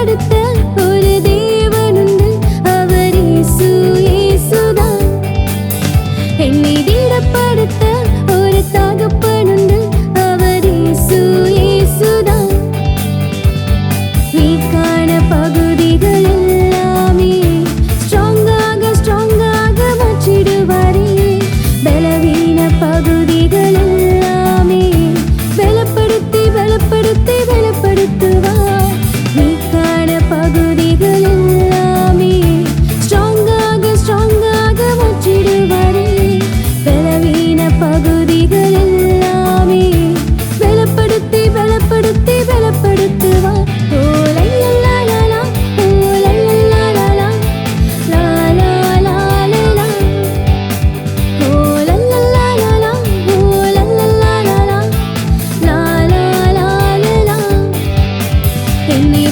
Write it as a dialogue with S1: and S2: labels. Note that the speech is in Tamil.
S1: திடப்படுத்த ஒரு தேவனுண்டு, அவர் இயேசு, இயேசுதான். என்னை திடப்படுத்த ஒரு தகப்பனுண்டு, அவர் இயேசு, இயேசுதான். வீக்கான பகுதிகள் எல்லாமே ஸ்ட்ராங்காக மாற்றிடுவாரே. பலவீன பகுதிகள் எல்லாமே பலப்படுத்துவார். வீக்கான பகுதிகள் எல்லாமே ஸ்ட்ராங்காக மாற்றிடுவாரே. பலவீன பகுதிகள் எல்லாமே பலப்படுத்துவார். ஓ லைலா, ஓ லைலா, லா லா லா லா. ஓ லைலா, ஓ லைலா, லா லா லா லா. என்னை